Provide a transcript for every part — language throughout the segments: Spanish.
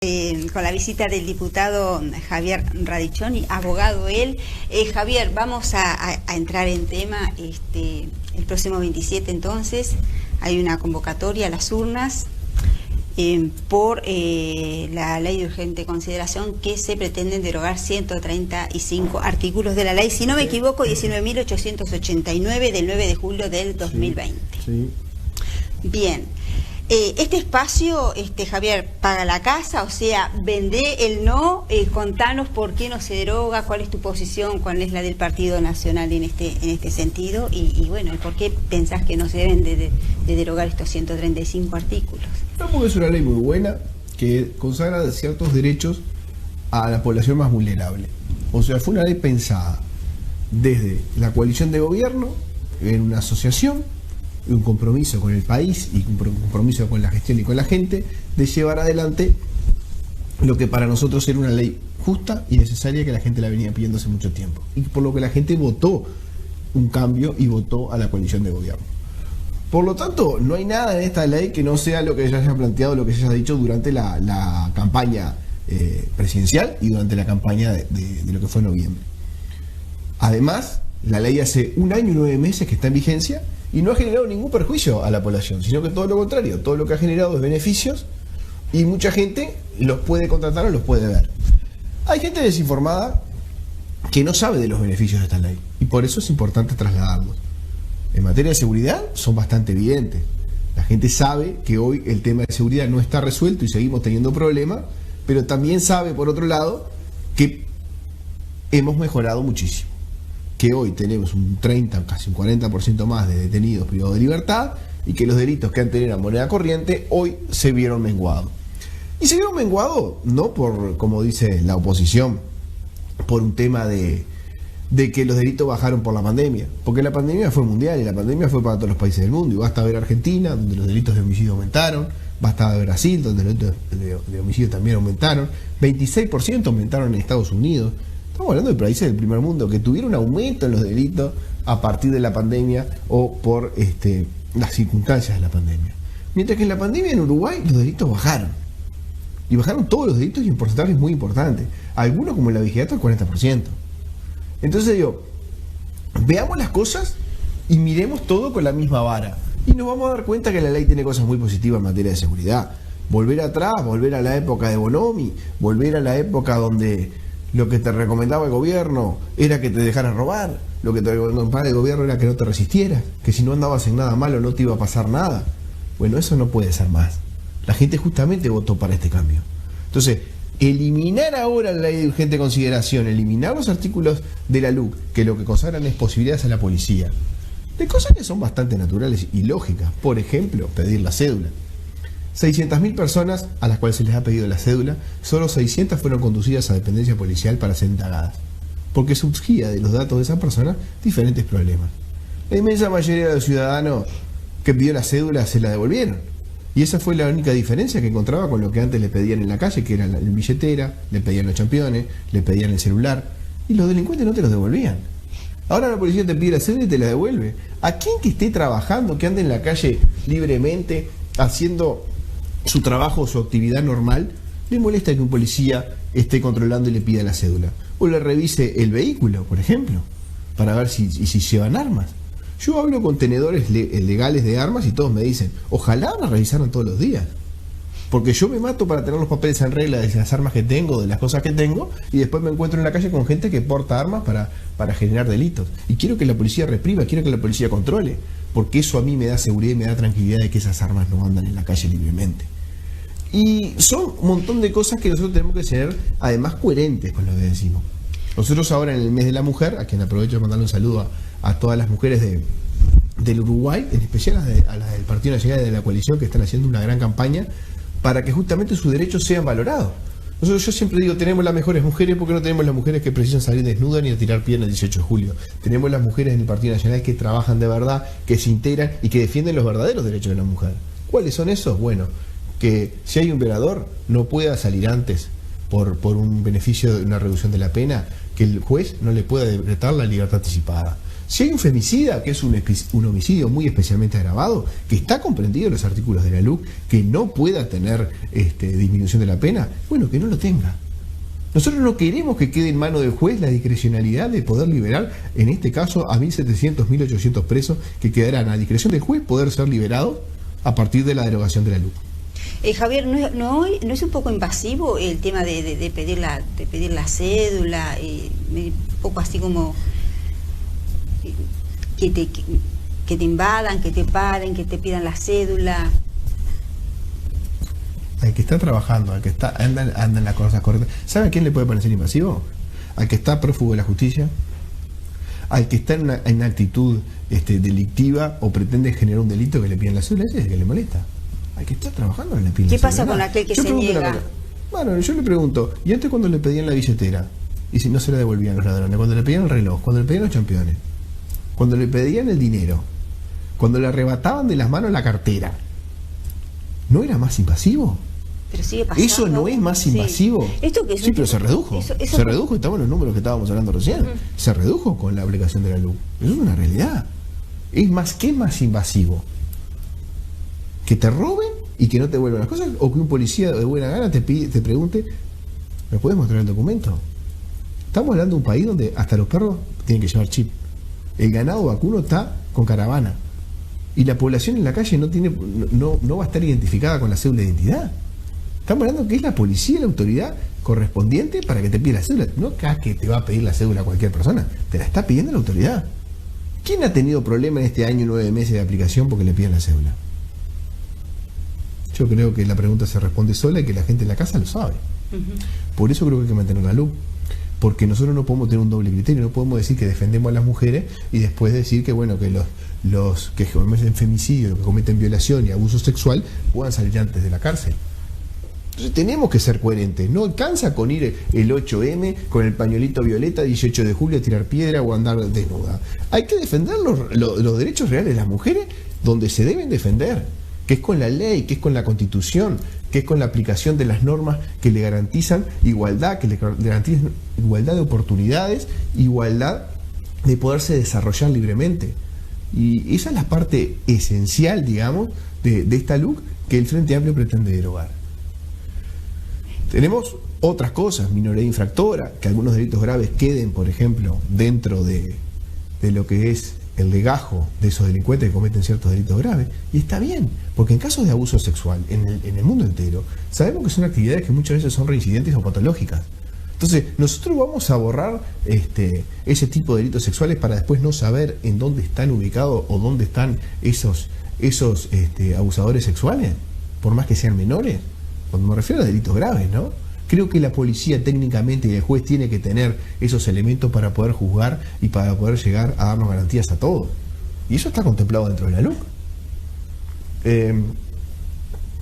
Con la visita del diputado Javier Radichoni, abogado él. Javier, vamos a entrar en tema. El próximo 27 entonces hay una convocatoria a las urnas por la ley de urgente consideración, que se pretenden derogar 135 artículos de la ley, si no me equivoco, 19.889 del 9 de julio del 2020. Sí. Bien. Este espacio, Javier, paga la casa, o sea, vendé el no, contanos por qué no se deroga, cuál es tu posición, cuál es la del Partido Nacional en este sentido, y bueno, por qué pensás que no se deben de derogar estos 135 artículos. No, porque es una ley muy buena que consagra ciertos derechos a la población más vulnerable. O sea, fue una ley pensada desde la coalición de gobierno, en una asociación, un compromiso con el país y un compromiso con la gestión y con la gente, de llevar adelante lo que para nosotros era una ley justa y necesaria, que la gente la venía pidiendo hace mucho tiempo, y por lo que la gente votó un cambio y votó a la coalición de gobierno. Por lo tanto, no hay nada en esta ley que no sea lo que ya se haya planteado, lo que se haya dicho durante la campaña presidencial y durante la campaña de lo que fue noviembre. Además, la ley hace 1 año y 9 meses que está en vigencia y no ha generado ningún perjuicio a la población, sino que todo lo contrario, todo lo que ha generado es beneficios, y mucha gente los puede contratar o los puede ver. Hay gente desinformada que no sabe de los beneficios de esta ley, y por eso es importante trasladarlos. En materia de seguridad son bastante evidentes. La gente sabe que hoy el tema de seguridad no está resuelto y seguimos teniendo problemas, pero también sabe, por otro lado, que hemos mejorado muchísimo. Que hoy tenemos un 30, casi un 40% más de detenidos privados de libertad, y que los delitos que antes eran moneda corriente hoy se vieron menguados. Y se vieron menguados no por, como dice la oposición, por un tema de que los delitos bajaron por la pandemia, porque la pandemia fue mundial y la pandemia fue para todos los países del mundo, y basta ver Argentina, donde los delitos de homicidio aumentaron, basta ver Brasil, donde los delitos de homicidio también aumentaron, 26% aumentaron en Estados Unidos. Estamos hablando de países del primer mundo que tuvieron un aumento en los delitos a partir de la pandemia o por las circunstancias de la pandemia. Mientras que en la pandemia en Uruguay los delitos bajaron. Y bajaron todos los delitos, y en porcentajes muy importantes. Algunos, como la vigilancia, el 40%. Entonces digo, veamos las cosas y miremos todo con la misma vara. Y nos vamos a dar cuenta que la ley tiene cosas muy positivas en materia de seguridad. Volver atrás, volver a la época de Bonomi, volver a la época donde lo que te recomendaba el gobierno era que te dejaras robar, lo que te recomendaba el gobierno era que no te resistieras, que si no andabas en nada malo no te iba a pasar nada. Bueno, eso no puede ser más. La gente justamente votó para este cambio. Entonces, eliminar ahora la ley de urgente consideración, eliminar los artículos de la LUC, que lo que consagran es posibilidades a la policía, de cosas que son bastante naturales y lógicas. Por ejemplo, pedir la cédula. 600.000 personas a las cuales se les ha pedido la cédula, solo 600 fueron conducidas a dependencia policial para ser indagadas, porque surgía de los datos de esas personas diferentes problemas. La inmensa mayoría de los ciudadanos que pidió la cédula se la devolvieron, y esa fue la única diferencia que encontraba con lo que antes le pedían en la calle, que era la billetera, le pedían los championes, le pedían el celular, y los delincuentes no te los devolvían. Ahora la policía te pide la cédula y te la devuelve. ¿A quién que esté trabajando, que ande en la calle libremente, haciendo su trabajo o su actividad normal, le molesta que un policía esté controlando y le pida la cédula? O le revise el vehículo, por ejemplo, para ver si llevan armas. Yo hablo con tenedores legales de armas y todos me dicen, ojalá me revisaran todos los días, porque yo me mato para tener los papeles en regla de las armas que tengo, de las cosas que tengo, y después me encuentro en la calle con gente que porta armas para generar delitos. Y quiero que la policía reprima, quiero que la policía controle, porque eso a mí me da seguridad y me da tranquilidad de que esas armas no andan en la calle libremente. Y son un montón de cosas que nosotros tenemos que ser, además, coherentes con lo que decimos. Nosotros ahora, en el mes de la mujer, a quien aprovecho de mandarle un saludo a todas las mujeres del Uruguay, en especial a las del Partido Nacional y de la coalición, que están haciendo una gran campaña para que justamente sus derechos sean valorados. Yo siempre digo, tenemos las mejores mujeres porque no tenemos las mujeres que precisan salir desnudas ni a tirar piernas el 18 de julio. Tenemos las mujeres en el Partido Nacional que trabajan de verdad, que se integran y que defienden los verdaderos derechos de la mujer. ¿Cuáles son esos? Bueno, que si hay un violador no pueda salir antes por un beneficio de una reducción de la pena, que el juez no le pueda decretar la libertad anticipada. Si hay un femicida, que es un homicidio muy especialmente agravado, que está comprendido en los artículos de la LUC, que no pueda tener disminución de la pena, bueno, que no lo tenga. Nosotros no queremos que quede en mano del juez la discrecionalidad de poder liberar, en este caso, a 1.700, 1.800 presos que quedarán a discreción del juez poder ser liberados a partir de la derogación de la LUC. Javier, ¿no es un poco invasivo el tema de pedir la cédula? Un poco así como que te invadan, que te paren, que te pidan la cédula. Al que está trabajando, al que anda en las cosas correctas. ¿Sabe a quién le puede parecer invasivo? Al que está prófugo de la justicia, al que está en una actitud delictiva o pretende generar un delito que le piden la cédula, ese es el que le molesta. Al que está trabajando no le piden la cédula. ¿Qué pasa con aquel que se niega? Bueno, yo le pregunto, ¿y antes cuando le pedían la billetera? Y si no se la devolvían los ladrones, cuando le pedían el reloj, cuando le pedían los championes, cuando le pedían el dinero, cuando le arrebataban de las manos la cartera, ¿no era más invasivo? Pero sigue pasando. ¿Eso no es más invasivo? Sí, ¿esto que es sí, pero se redujo. Se redujo, estamos en los números que estábamos hablando recién. Se redujo con la aplicación de la LUC. Eso es una realidad. ¿Qué es más invasivo? ¿Que te roben y que no te devuelvan las cosas? ¿O que un policía de buena gana te pregunte, ¿me puedes mostrar el documento? Estamos hablando de un país donde hasta los perros tienen que llevar chip. El ganado vacuno está con caravana. Y la población en la calle no va a estar identificada con la cédula de identidad. Estamos hablando que es la policía, la autoridad correspondiente para que te pida la cédula. No que te va a pedir la cédula a cualquier persona, te la está pidiendo la autoridad. ¿Quién ha tenido problema en este año y 9 meses de aplicación porque le piden la cédula? Yo creo que la pregunta se responde sola y que la gente en la casa lo sabe. Por eso creo que hay que mantener la LUC. Porque nosotros no podemos tener un doble criterio, no podemos decir que defendemos a las mujeres y después decir que bueno, que los que cometen femicidio, que cometen violación y abuso sexual puedan salir antes de la cárcel. Entonces tenemos que ser coherentes. No alcanza con ir el 8M con el pañuelito violeta 18 de julio a tirar piedra o a andar desnuda. Hay que defender los derechos reales de las mujeres donde se deben defender, que es con la ley, que es con la Constitución, que es con la aplicación de las normas que le garantizan igualdad, que le garantizan igualdad de oportunidades, igualdad de poderse desarrollar libremente. Y esa es la parte esencial, digamos, de esta LUC que el Frente Amplio pretende derogar. Tenemos otras cosas, minoría infractora, que algunos delitos graves queden, por ejemplo, dentro de lo que es el legajo de esos delincuentes que cometen ciertos delitos graves, y está bien, porque en casos de abuso sexual en el mundo entero, sabemos que son actividades que muchas veces son reincidentes o patológicas. Entonces, nosotros vamos a borrar ese tipo de delitos sexuales para después no saber en dónde están ubicados o dónde están esos abusadores sexuales, por más que sean menores. Cuando me refiero a delitos graves, ¿no? Creo que la policía técnicamente y el juez tiene que tener esos elementos para poder juzgar y para poder llegar a darnos garantías a todos. Y eso está contemplado dentro de la LUC.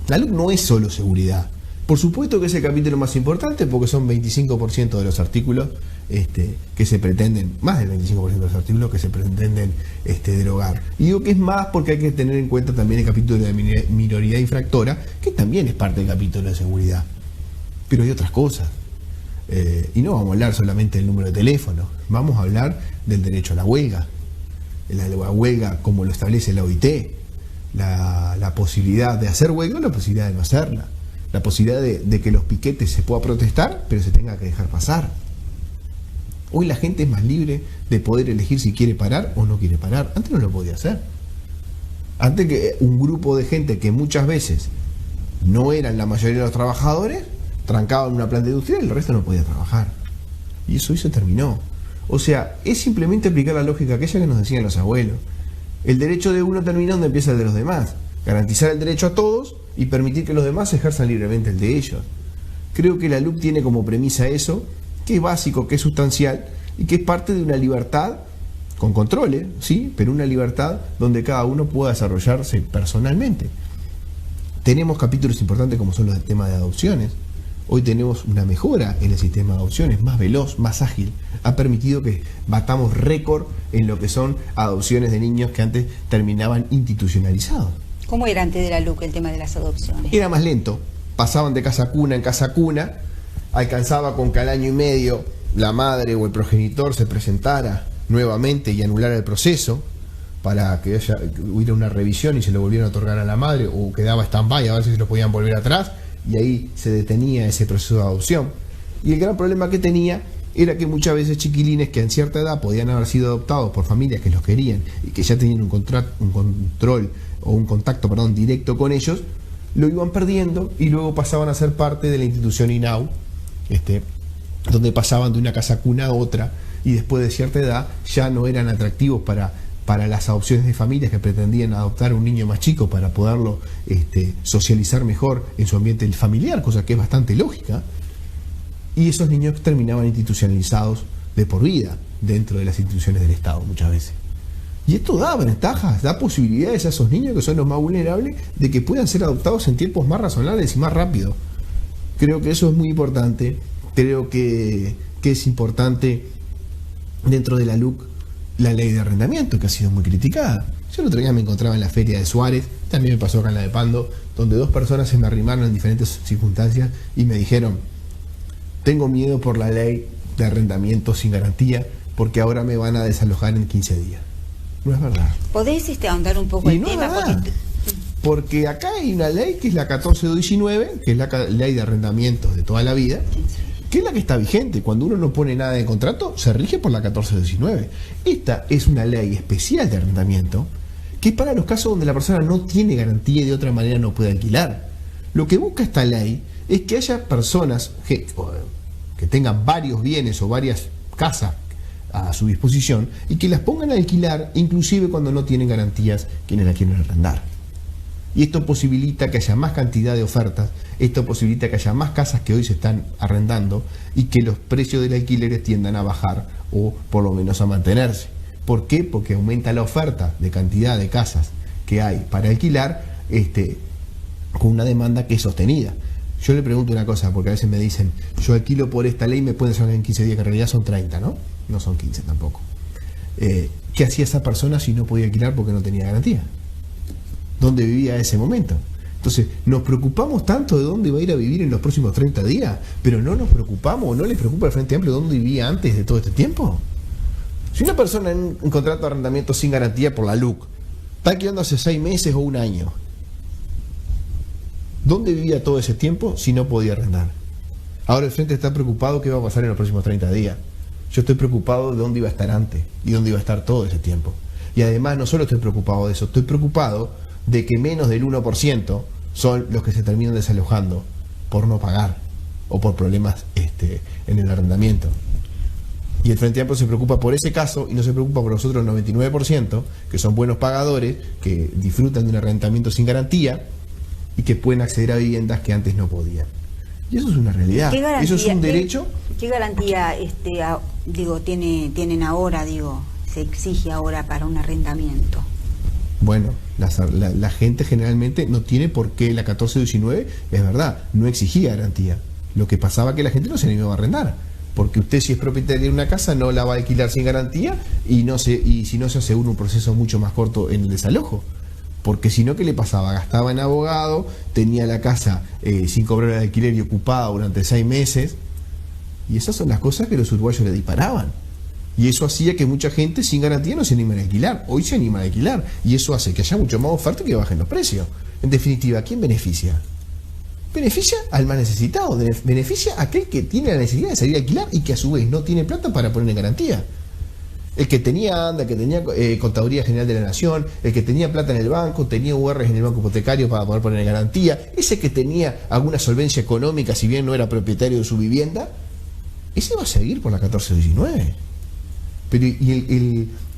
La LUC no es solo seguridad. Por supuesto que es el capítulo más importante porque son 25% de los artículos que se pretenden, más del 25% de los artículos que se pretenden derogar. Y digo que es más porque hay que tener en cuenta también el capítulo de minoría infractora, que también es parte del capítulo de seguridad. Pero hay otras cosas. Y no vamos a hablar solamente del número de teléfono, vamos a hablar del derecho a la huelga. La huelga como lo establece la OIT, la posibilidad de hacer huelga o la posibilidad de no hacerla. La posibilidad de que los piquetes se pueda protestar, pero se tenga que dejar pasar. Hoy la gente es más libre de poder elegir si quiere parar o no quiere parar. Antes no lo podía hacer. Antes que un grupo de gente que muchas veces no eran la mayoría de los trabajadores, trancaban una planta industrial y el resto no podía trabajar. Y eso se terminó. O sea, es simplemente aplicar la lógica aquella que nos decían los abuelos. El derecho de uno termina donde empieza el de los demás. Garantizar el derecho a todos y permitir que los demás ejerzan libremente el de ellos. Creo que la LUC tiene como premisa eso, que es básico, que es sustancial y que es parte de una libertad con controles, sí, pero una libertad donde cada uno pueda desarrollarse personalmente. Tenemos capítulos importantes como son los del tema de adopciones. Hoy tenemos una mejora en el sistema de adopciones, más veloz, más ágil. Ha permitido que batamos récord en lo que son adopciones de niños que antes terminaban institucionalizados. ¿Cómo era antes de la LUC el tema de las adopciones? Era más lento. Pasaban de casa cuna en casa cuna, alcanzaba con que al año y medio la madre o el progenitor se presentara nuevamente y anulara el proceso para que hubiera una revisión y se lo volvieran a otorgar a la madre, o quedaba stand-by a ver si se lo podían volver atrás, y ahí se detenía ese proceso de adopción. Y el gran problema que tenía era que muchas veces chiquilines que en cierta edad podían haber sido adoptados por familias que los querían y que ya tenían un control o un contacto, directo con ellos, lo iban perdiendo y luego pasaban a ser parte de la institución INAU, donde pasaban de una casa cuna a otra, y después de cierta edad ya no eran atractivos para las adopciones de familias que pretendían adoptar a un niño más chico para poderlo socializar mejor en su ambiente familiar, cosa que es bastante lógica. Y esos niños terminaban institucionalizados de por vida dentro de las instituciones del Estado muchas veces. Y esto da ventajas, da posibilidades a esos niños que son los más vulnerables de que puedan ser adoptados en tiempos más razonables y más rápido. Creo que eso es muy importante. Creo que es importante dentro de la LUC la ley de arrendamiento, que ha sido muy criticada. Yo el otro día me encontraba en la feria de Suárez, también me pasó acá en la de Pando, donde dos personas se me arrimaron en diferentes circunstancias y me dijeron: tengo miedo por la ley de arrendamiento sin garantía porque ahora me van a desalojar en 15 días. No es verdad. ¿Podés ahondar un poco el tema? Porque acá hay una ley que es la 14219, que es la ley de arrendamientos de toda la vida, que es la que está vigente. Cuando uno no pone nada en contrato, se rige por la 14219. Esta es una ley especial de arrendamiento que es para los casos donde la persona no tiene garantía y de otra manera no puede alquilar. Lo que busca esta ley es que haya personas que tengan varios bienes o varias casas a su disposición y que las pongan a alquilar, inclusive cuando no tienen garantías quienes la quieren arrendar. Y esto posibilita que haya más cantidad de ofertas, esto posibilita que haya más casas que hoy se están arrendando y que los precios del alquiler tiendan a bajar o por lo menos a mantenerse. ¿Por qué? Porque aumenta la oferta de cantidad de casas que hay para alquilar con una demanda que es sostenida. Yo le pregunto una cosa, porque a veces me dicen: yo alquilo por esta ley, me pueden salir en 15 días, que en realidad son 30, ¿no? No son 15 tampoco. ¿Qué hacía esa persona si no podía alquilar porque no tenía garantía? ¿Dónde vivía en ese momento? Entonces, nos preocupamos tanto de dónde va a ir a vivir en los próximos 30 días, pero no nos preocupamos, o no les preocupa el Frente Amplio dónde vivía antes de todo este tiempo. Si una persona en un contrato de arrendamiento sin garantía por la LUC está alquilando hace 6 meses o un año, ¿dónde vivía todo ese tiempo si no podía arrendar? Ahora el Frente está preocupado qué va a pasar en los próximos 30 días. Yo estoy preocupado de dónde iba a estar antes y dónde iba a estar todo ese tiempo. Y además no solo estoy preocupado de eso, estoy preocupado de que menos del 1% son los que se terminan desalojando por no pagar o por problemas en el arrendamiento. Y el Frente Amplio se preocupa por ese caso y no se preocupa por los otros 99%, que son buenos pagadores, que disfrutan de un arrendamiento sin garantía y que pueden acceder a viviendas que antes no podían. Y eso es una realidad. Eso es un derecho. ¿Qué garantía tienen ahora, se exige ahora para un arrendamiento? Bueno, la gente generalmente no tiene por qué. La 1419, es verdad, no exigía garantía. Lo que pasaba que la gente no se animaba a arrendar. Porque usted, si es propietario de una casa, no la va a alquilar sin garantía y si no se asegura un proceso mucho más corto en el desalojo. Porque si no, ¿qué le pasaba? Gastaba en abogado, tenía la casa sin cobrar el alquiler y ocupada durante 6 meses. Y esas son las cosas que los uruguayos le disparaban. Y eso hacía que mucha gente sin garantía no se anime a alquilar. Hoy se anima a alquilar. Y eso hace que haya mucho más oferta y que bajen los precios. En definitiva, ¿a quién beneficia? Beneficia al más necesitado. Beneficia a aquel que tiene la necesidad de salir a alquilar y que a su vez no tiene plata para poner en garantía. El que tenía ANDA, que tenía Contaduría General de la Nación, el que tenía plata en el banco, tenía URs en el banco hipotecario para poder poner en garantía, ese que tenía alguna solvencia económica, si bien no era propietario de su vivienda, ese va a seguir por la 1419. Pero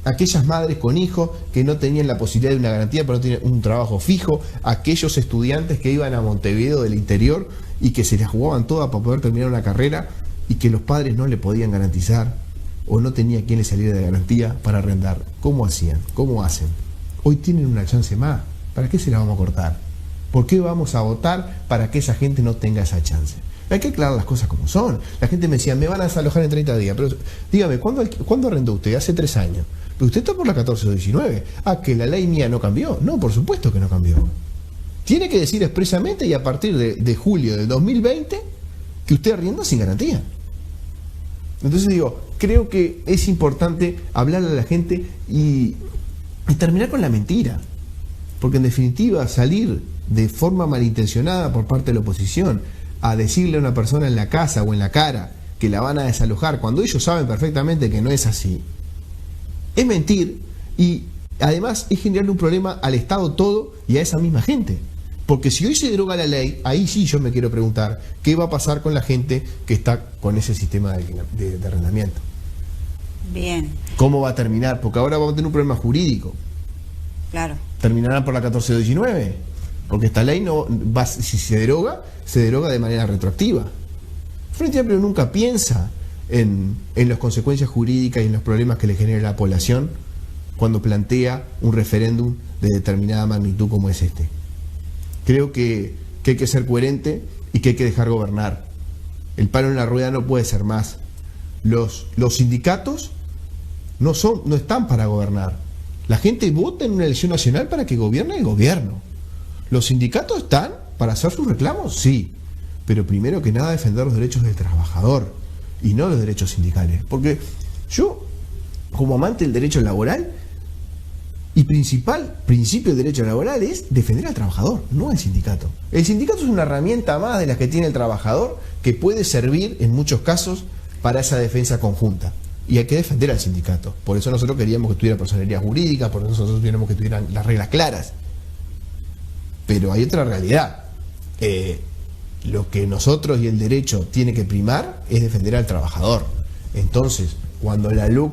aquellas madres con hijos que no tenían la posibilidad de una garantía, pero no tenían un trabajo fijo, aquellos estudiantes que iban a Montevideo del interior y que se las jugaban todas para poder terminar una carrera y que los padres no le podían garantizar, o no tenía quien le saliera de garantía para arrendar. ¿Cómo hacían? ¿Cómo hacen? Hoy tienen una chance más. ¿Para qué se la vamos a cortar? ¿Por qué vamos a votar para que esa gente no tenga esa chance? Hay que aclarar las cosas como son. La gente me decía: me van a desalojar en 30 días. Pero dígame, ¿cuándo arrendó usted? Hace 3 años. Pero usted está por la 1419. ¿Que la ley mía no cambió? No, por supuesto que no cambió. Tiene que decir expresamente, y a partir de julio del 2020, que usted arrienda sin garantía. Entonces digo, creo que es importante hablarle a la gente y terminar con la mentira. Porque en definitiva, salir de forma malintencionada por parte de la oposición a decirle a una persona en la casa o en la cara que la van a desalojar, cuando ellos saben perfectamente que no es así, es mentir y además es generarle un problema al Estado todo y a esa misma gente. Porque si hoy se deroga la ley, ahí sí yo me quiero preguntar qué va a pasar con la gente que está con ese sistema de arrendamiento. Bien. ¿Cómo va a terminar? Porque ahora vamos a tener un problema jurídico. Claro. Terminará por la 1419, porque esta ley no va, si se deroga de manera retroactiva. Frente Amplio nunca piensa en las consecuencias jurídicas y en los problemas que le genera a la población cuando plantea un referéndum de determinada magnitud como es este. Creo que hay que ser coherente y que hay que dejar gobernar. El palo en la rueda no puede ser más. Los sindicatos no están para gobernar. La gente vota en una elección nacional para que gobierne el gobierno. ¿Los sindicatos están para hacer sus reclamos? Sí. Pero primero que nada defender los derechos del trabajador y no los derechos sindicales. Porque yo, como amante del derecho laboral, y principal principio del derecho laboral es defender al trabajador, no al sindicato. El sindicato es una herramienta más de las que tiene el trabajador que puede servir en muchos casos para esa defensa conjunta. Y hay que defender al sindicato. Por eso nosotros queríamos que tuviera personalidad jurídica, por eso nosotros queríamos que tuvieran las reglas claras. Pero hay otra realidad. Lo que nosotros y el derecho tiene que primar es defender al trabajador. Entonces, cuando la LUC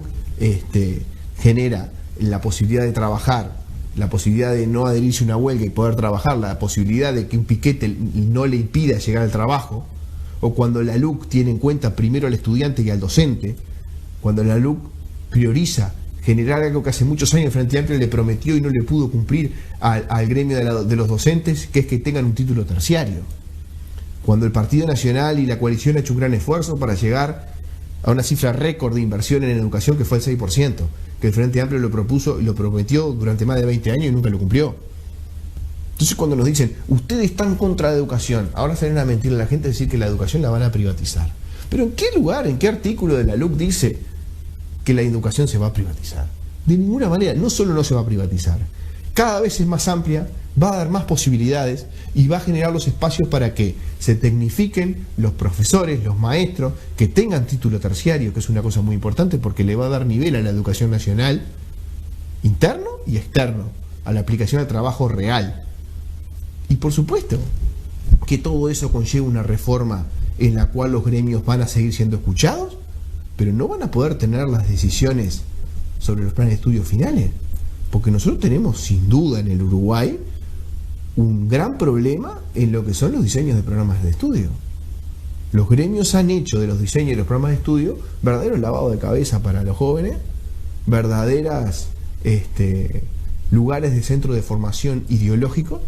genera la posibilidad de trabajar, la posibilidad de no adherirse a una huelga y poder trabajar, la posibilidad de que un piquete no le impida llegar al trabajo, o cuando la LUC tiene en cuenta primero al estudiante que al docente, cuando la LUC prioriza generar algo que hace muchos años el Frente Amplio le prometió y no le pudo cumplir al gremio de los docentes, que es que tengan un título terciario. Cuando el Partido Nacional y la coalición ha hecho un gran esfuerzo para llegar a una cifra récord de inversión en educación que fue el 6%, que el Frente Amplio lo propuso y lo prometió durante más de 20 años y nunca lo cumplió. Entonces cuando nos dicen, ustedes están contra la educación, ahora salen a mentirle a la gente, decir que la educación la van a privatizar. Pero ¿en qué lugar, en qué artículo de la LUC dice que la educación se va a privatizar? De ninguna manera, no solo no se va a privatizar, cada vez es más amplia, va a dar más posibilidades y va a generar los espacios para que se tecnifiquen los profesores, los maestros, que tengan título terciario, que es una cosa muy importante porque le va a dar nivel a la educación nacional, interno y externo, a la aplicación al trabajo real. Y por supuesto que todo eso conlleva una reforma en la cual los gremios van a seguir siendo escuchados, pero no van a poder tener las decisiones sobre los planes de estudio finales. Porque nosotros tenemos, sin duda, en el Uruguay, un gran problema en lo que son los diseños de programas de estudio. Los gremios han hecho de los diseños de los programas de estudio verdaderos lavado de cabeza para los jóvenes, verdaderas lugares de centro de formación ideológico,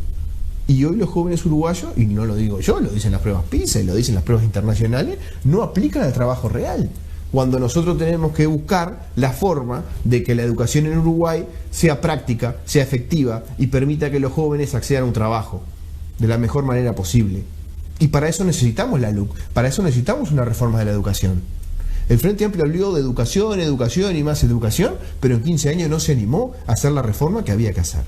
y hoy los jóvenes uruguayos, y no lo digo yo, lo dicen las pruebas PISA y lo dicen las pruebas internacionales, no aplican al trabajo real. Cuando nosotros tenemos que buscar la forma de que la educación en Uruguay sea práctica, sea efectiva y permita que los jóvenes accedan a un trabajo de la mejor manera posible. Y para eso necesitamos la LUC, para eso necesitamos una reforma de la educación. El Frente Amplio habló de educación, educación y más educación, pero en 15 años no se animó a hacer la reforma que había que hacer.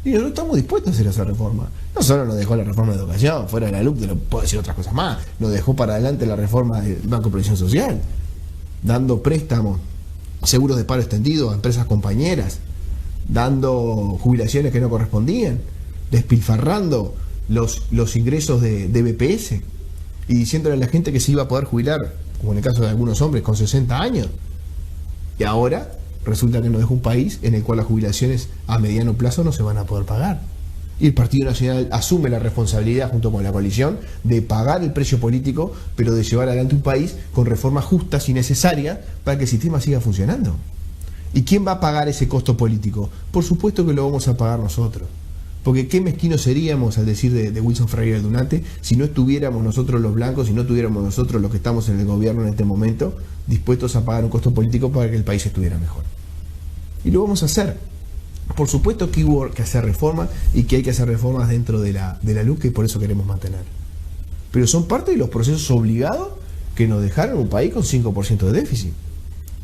Y nosotros estamos dispuestos a hacer esa reforma. No solo nos dejó la reforma de educación, fuera de la LUC, no puedo decir otras cosas más, nos dejó para adelante la reforma del Banco de Previsión Social, dando préstamos, seguros de paro extendido a empresas compañeras, dando jubilaciones que no correspondían, despilfarrando los ingresos de BPS y diciéndole a la gente que se iba a poder jubilar, como en el caso de algunos hombres, con 60 años. Y ahora resulta que nos deja un país en el cual las jubilaciones a mediano plazo no se van a poder pagar. Y el Partido Nacional asume la responsabilidad junto con la coalición de pagar el precio político, pero de llevar adelante un país con reformas justas y necesarias para que el sistema siga funcionando. ¿Y quién va a pagar ese costo político? Por supuesto que lo vamos a pagar nosotros. Porque qué mezquinos seríamos, al decir de Wilson Ferreira Aldunate, si no estuviéramos nosotros los blancos, si no tuviéramos nosotros los que estamos en el gobierno en este momento, dispuestos a pagar un costo político para que el país estuviera mejor. Y lo vamos a hacer. Por supuesto que hubo que hacer reformas y que hay que hacer reformas dentro de la LUC, y por eso queremos mantener. Pero son parte de los procesos obligados que nos dejaron un país con 5% de déficit.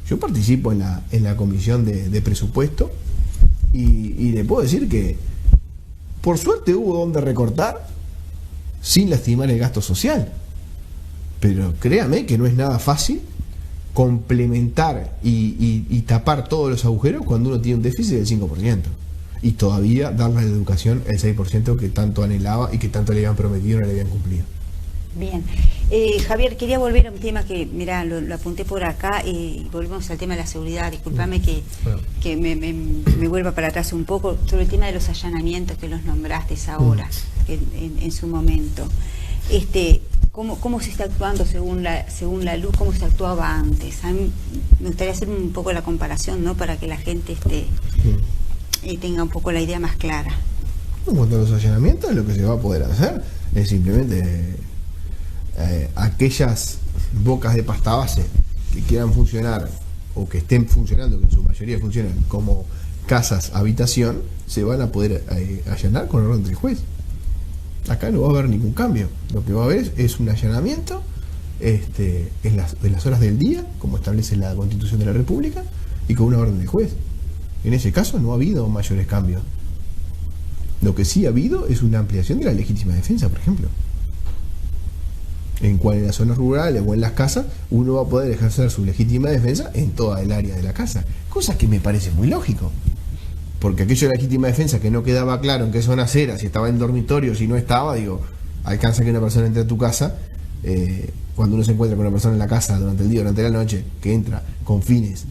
Yo participo en la comisión de presupuesto y le puedo decir que por suerte hubo donde recortar sin lastimar el gasto social. Pero créame que no es nada fácil complementar y tapar todos los agujeros cuando uno tiene un déficit del 5%. Y todavía darle a la educación el 6% que tanto anhelaba y que tanto le habían prometido y no le habían cumplido. Bien. Javier, quería volver a un tema que, mirá, lo apunté por acá y volvemos al tema de la seguridad. Discúlpame que me vuelva para atrás un poco sobre el tema de los allanamientos que los nombraste ahora, en su momento. ¿Cómo se está actuando según la luz? ¿Cómo se actuaba antes? A mí me gustaría hacer un poco la comparación, ¿no? Para que la gente tenga un poco la idea más clara. En cuanto a los allanamientos, lo que se va a poder hacer es simplemente aquellas bocas de pasta base que quieran funcionar o que estén funcionando, que en su mayoría funcionan como casas habitación, se van a poder allanar con orden del juez. Acá no va a haber ningún cambio. Lo que va a haber es un allanamiento en las horas del día, como establece la Constitución de la República, y con una orden del juez. En ese caso no ha habido mayores cambios. Lo que sí ha habido es una ampliación de la legítima defensa, por ejemplo. En cual en las zonas rurales o en las casas uno va a poder ejercer su legítima defensa en toda el área de la casa. Cosa que me parece muy lógico. Porque aquello de la legítima defensa que no quedaba claro en qué zonas era, si estaba en dormitorio, si no estaba, digo, alcanza que una persona entre a tu casa, cuando uno se encuentra con una persona en la casa durante el día, durante la noche, que entra con fines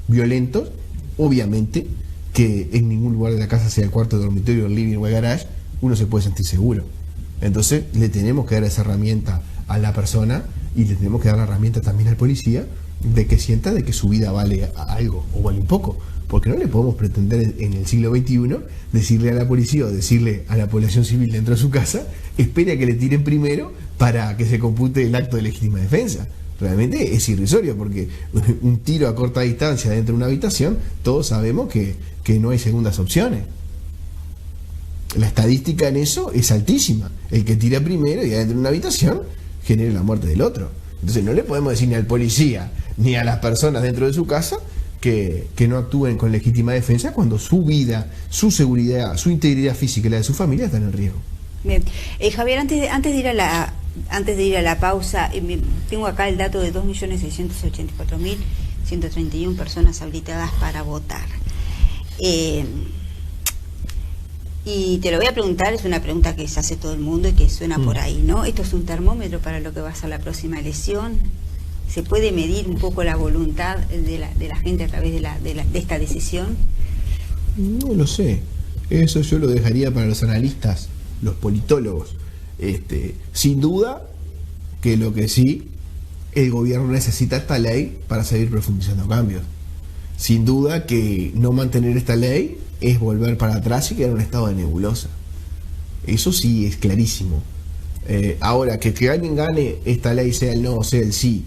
violentos, obviamente que en ningún lugar de la casa, sea el cuarto, el dormitorio, el living o el garage, uno se puede sentir seguro. Entonces le tenemos que dar esa herramienta a la persona y le tenemos que dar la herramienta también al policía de que sienta de que su vida vale algo o vale un poco. Porque no le podemos pretender en el siglo XXI decirle a la policía o decirle a la población civil dentro de su casa, espere a que le tiren primero para que se compute el acto de legítima defensa. Realmente es irrisorio, porque un tiro a corta distancia dentro de una habitación, todos sabemos que no hay segundas opciones. La estadística en eso es altísima. El que tira primero y adentro de una habitación genera la muerte del otro. Entonces no le podemos decir ni al policía ni a las personas dentro de su casa que no actúen con legítima defensa cuando su vida, su seguridad, su integridad física y la de su familia están en riesgo. Bien. Javier, antes de ir a la pausa, tengo acá el dato de 2.684.131 personas habilitadas para votar. Y te lo voy a preguntar, es una pregunta que se hace todo el mundo y que suena por ahí, ¿no? ¿Esto es un termómetro para lo que va a ser la próxima elección? ¿Se puede medir un poco la voluntad de la gente a través de esta decisión? No lo sé. Eso yo lo dejaría para los analistas, los politólogos. Sin duda que lo que sí, el gobierno necesita esta ley para seguir profundizando cambios. Sin duda que no mantener esta ley es volver para atrás y quedar en un estado de nebulosa. Eso sí es clarísimo. Ahora, que alguien gane esta ley, sea el no o sea el sí,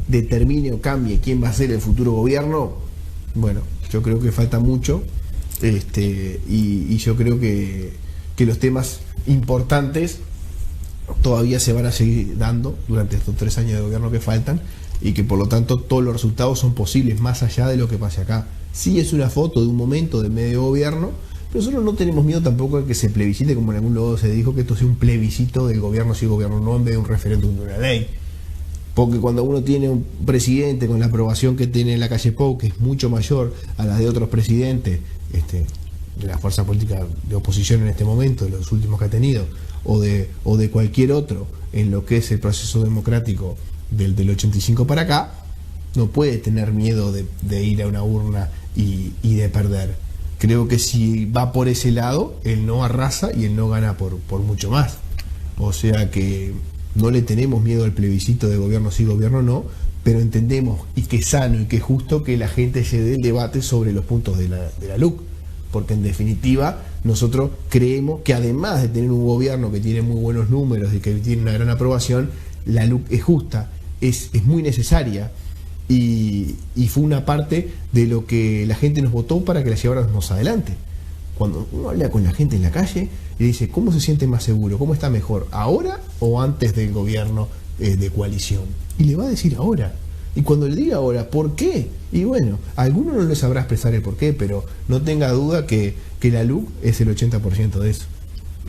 determine o cambie quién va a ser el futuro gobierno, bueno, yo creo que falta mucho, y yo creo que los temas importantes todavía se van a seguir dando durante estos 3 años de gobierno que faltan, y que por lo tanto todos los resultados son posibles más allá de lo que pase acá. Sí es una foto de un momento de medio gobierno, pero nosotros no tenemos miedo tampoco de que se plebiscite, como en algún lado se dijo, que esto sea un plebiscito del gobierno sí gobierno no, en vez de un referéndum de una ley. Porque cuando uno tiene un presidente con la aprobación que tiene en la calle Pou, que es mucho mayor a la de otros presidentes, de la fuerza política de oposición en este momento, de los últimos que ha tenido, o de cualquier otro en lo que es el proceso democrático del 85 para acá, no puede tener miedo de ir a una urna y de perder. Creo que si va por ese lado, el no arrasa y el no gana por mucho más. O sea que no le tenemos miedo al plebiscito de gobierno sí, gobierno no, pero entendemos, y que es sano y que es justo, que la gente se dé el debate sobre los puntos de la LUC. Porque en definitiva nosotros creemos que además de tener un gobierno que tiene muy buenos números y que tiene una gran aprobación, la LUC es justa, es muy necesaria, y fue una parte de lo que la gente nos votó para que la lleváramos adelante. Cuando uno habla con la gente en la calle y dice, ¿cómo se siente más seguro? ¿Cómo está mejor? ¿Ahora o antes del gobierno de coalición. Y le va a decir ahora. Y cuando le diga ahora, ¿por qué? Y bueno, a alguno no le sabrá expresar el por qué, pero no tenga duda que la LUC es el 80% de eso.